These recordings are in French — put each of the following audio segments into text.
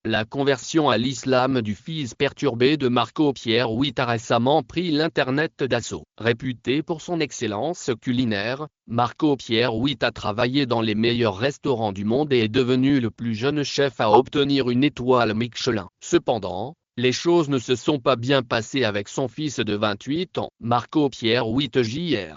La conversion à l'islam du fils perturbé de Marco Pierre Witt a récemment pris l'internet d'assaut. Réputé pour son excellence culinaire, Marco Pierre Witt a travaillé dans les meilleurs restaurants du monde et est devenu le plus jeune chef à obtenir une étoile Michelin. Cependant, les choses ne se sont pas bien passées avec son fils de 28 ans. Marco Pierre Witt Jr.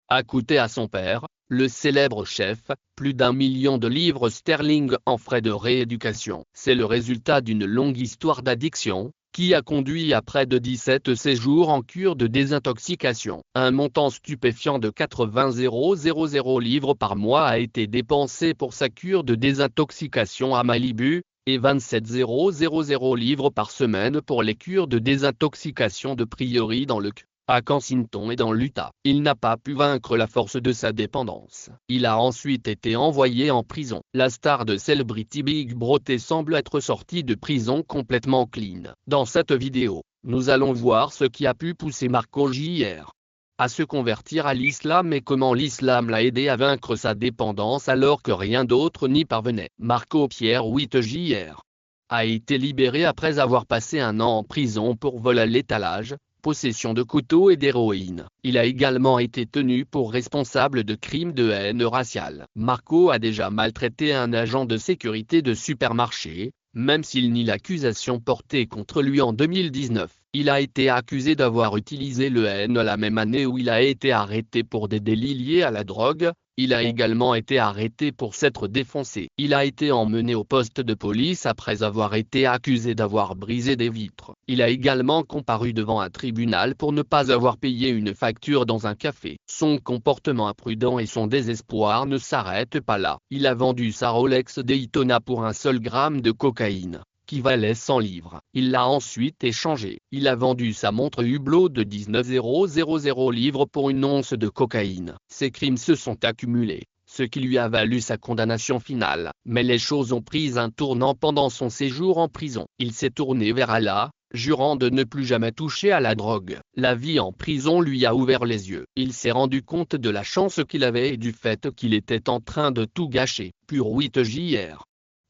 a coûté à son père, le célèbre chef, plus d'1 million de livres sterling en frais de rééducation. C'est le résultat d'une longue histoire d'addiction, qui a conduit à près de 17 séjours en cure de désintoxication. Un montant stupéfiant de 80 000 livres par mois a été dépensé pour sa cure de désintoxication à Malibu, et 27 000 livres par semaine pour les cures de désintoxication de Priory dans le à Kensington et dans l'Utah. Il n'a pas pu vaincre la force de sa dépendance. Il a ensuite été envoyé en prison. La star de Celebrity Big Brother semble être sortie de prison complètement clean. Dans cette vidéo, nous allons voir ce qui a pu pousser Marco Jr. à se convertir à l'islam et comment l'islam l'a aidé à vaincre sa dépendance alors que rien d'autre n'y parvenait. Marco Pierre Witt Jr. a été libéré après avoir passé 1 an en prison pour vol à l'étalage, possession de couteaux et d'héroïne. Il a également été tenu pour responsable de crimes de haine raciale. Marco a déjà maltraité un agent de sécurité de supermarché, même s'il nie l'accusation portée contre lui en 2019. Il a été accusé d'avoir utilisé le haine la même année où il a été arrêté pour des délits liés à la drogue. Il a également été arrêté pour s'être défoncé. Il a été emmené au poste de police après avoir été accusé d'avoir brisé des vitres. Il a également comparu devant un tribunal pour ne pas avoir payé une facture dans un café. Son comportement imprudent et son désespoir ne s'arrêtent pas là. Il a vendu sa Rolex Daytona pour un seul gramme de cocaïne, qui valait 100 livres. Il l'a ensuite échangé. Il a vendu sa montre Hublot de 19 000 livres pour une once de cocaïne. Ses crimes se sont accumulés, ce qui lui a valu sa condamnation finale. Mais les choses ont pris un tournant pendant son séjour en prison. Il s'est tourné vers Allah, jurant de ne plus jamais toucher à la drogue. La vie en prison lui a ouvert les yeux. Il s'est rendu compte de la chance qu'il avait et du fait qu'il était en train de tout gâcher. Pur Witt Jr.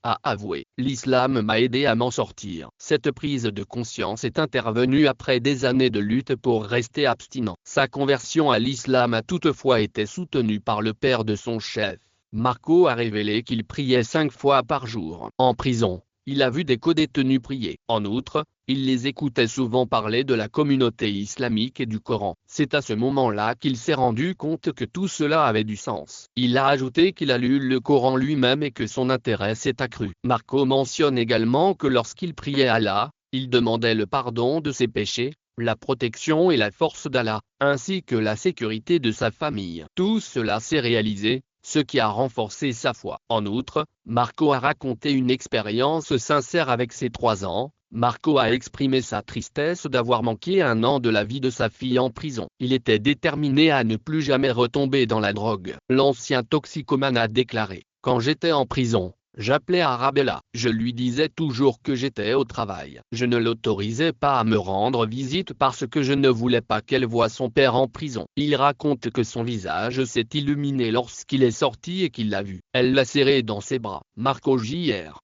a avoué: l'islam m'a aidé à m'en sortir. Cette prise de conscience est intervenue après des années de lutte pour rester abstinent. Sa conversion à l'islam a toutefois été soutenue par le père de son chef. Marco a révélé qu'il priait 5 fois par jour. En prison, il a vu des codétenus prier. En outre, il les écoutait souvent parler de la communauté islamique et du Coran. C'est à ce moment-là qu'il s'est rendu compte que tout cela avait du sens. Il a ajouté qu'il a lu le Coran lui-même et que son intérêt s'est accru. Marco mentionne également que lorsqu'il priait Allah, il demandait le pardon de ses péchés, la protection et la force d'Allah, ainsi que la sécurité de sa famille. Tout cela s'est réalisé, ce qui a renforcé sa foi. En outre, Marco a raconté une expérience sincère avec ses 3 ans. Marco a exprimé sa tristesse d'avoir manqué 1 an de la vie de sa fille en prison. Il était déterminé à ne plus jamais retomber dans la drogue. L'ancien toxicomane a déclaré: « Quand j'étais en prison, j'appelais Arabella. Je lui disais toujours que j'étais au travail. Je ne l'autorisais pas à me rendre visite parce que je ne voulais pas qu'elle voie son père en prison. » Il raconte que son visage s'est illuminé lorsqu'il est sorti et qu'il l'a vu. Elle l'a serré dans ses bras. Marco Jr.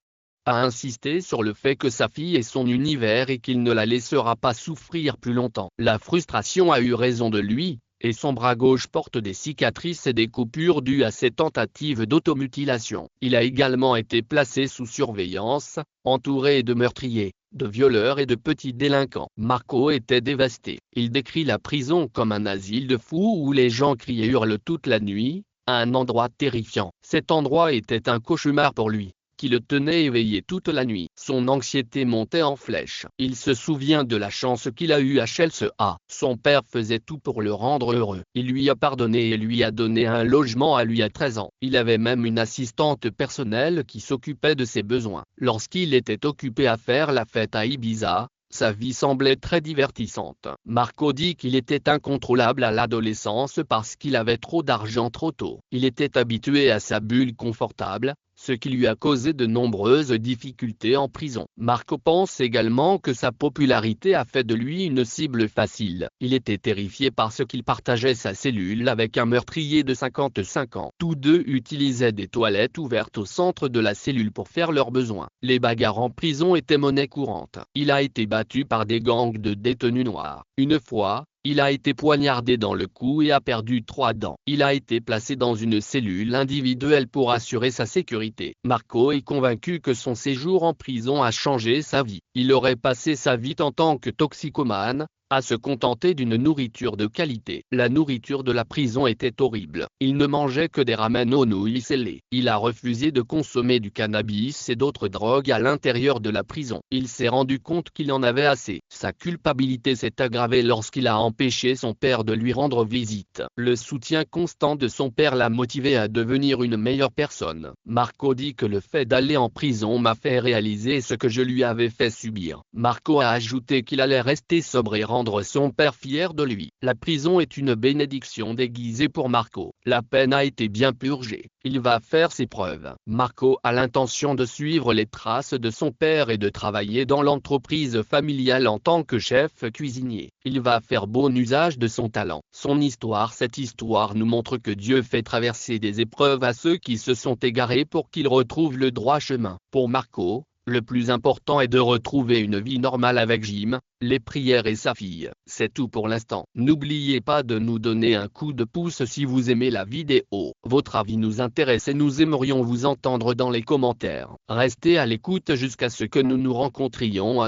a insisté sur le fait que sa fille est son univers et qu'il ne la laissera pas souffrir plus longtemps. La frustration a eu raison de lui, et son bras gauche porte des cicatrices et des coupures dues à ses tentatives d'automutilation. Il a également été placé sous surveillance, entouré de meurtriers, de violeurs et de petits délinquants. Marco était dévasté. Il décrit la prison comme un asile de fous où les gens crient et hurlent toute la nuit, un endroit terrifiant. Cet endroit était un cauchemar pour lui, qui le tenait éveillé toute la nuit. Son anxiété montait en flèche. Il se souvient de la chance qu'il a eue à Chelsea. Son père faisait tout pour le rendre heureux. Il lui a pardonné et lui a donné un logement à lui à 13 ans. Il avait même une assistante personnelle qui s'occupait de ses besoins. Lorsqu'il était occupé à faire la fête à Ibiza, sa vie semblait très divertissante. Marco dit qu'il était incontrôlable à l'adolescence parce qu'il avait trop d'argent trop tôt. Il était habitué à sa bulle confortable, ce qui lui a causé de nombreuses difficultés en prison. Marco pense également que sa popularité a fait de lui une cible facile. Il était terrifié parce qu'il partageait sa cellule avec un meurtrier de 55 ans. Tous deux utilisaient des toilettes ouvertes au centre de la cellule pour faire leurs besoins. Les bagarres en prison étaient monnaie courante. Il a été battu par des gangs de détenus noirs. Une fois, il a été poignardé dans le cou et a perdu 3 dents. Il a été placé dans une cellule individuelle pour assurer sa sécurité. Marco est convaincu que son séjour en prison a changé sa vie. Il aurait passé sa vie en tant que toxicomane, à se contenter d'une nourriture de qualité. La nourriture de la prison était horrible. Il ne mangeait que des ramen aux nouilles scellées. Il a refusé de consommer du cannabis et d'autres drogues à l'intérieur de la prison. Il s'est rendu compte qu'il en avait assez. Sa culpabilité s'est aggravée lorsqu'il a empêché son père de lui rendre visite. Le soutien constant de son père l'a motivé à devenir une meilleure personne. Marco dit que le fait d'aller en prison m'a fait réaliser ce que je lui avais fait subir. Marco a ajouté qu'il allait rester sobre et rendre son père fier de lui. La prison est une bénédiction déguisée pour Marco. La peine a été bien purgée. Il va faire ses preuves. Marco a l'intention de suivre les traces de son père et de travailler dans l'entreprise familiale en tant que chef cuisinier. Il va faire bon usage de son talent. Cette histoire nous montre que Dieu fait traverser des épreuves à ceux qui se sont égarés pour qu'ils retrouvent le droit chemin. Pour Marco, le plus important est de retrouver une vie normale avec Jim, les prières et sa fille. C'est tout pour l'instant. N'oubliez pas de nous donner un coup de pouce si vous aimez la vidéo. Votre avis nous intéresse et nous aimerions vous entendre dans les commentaires. Restez à l'écoute jusqu'à ce que nous nous rencontrions à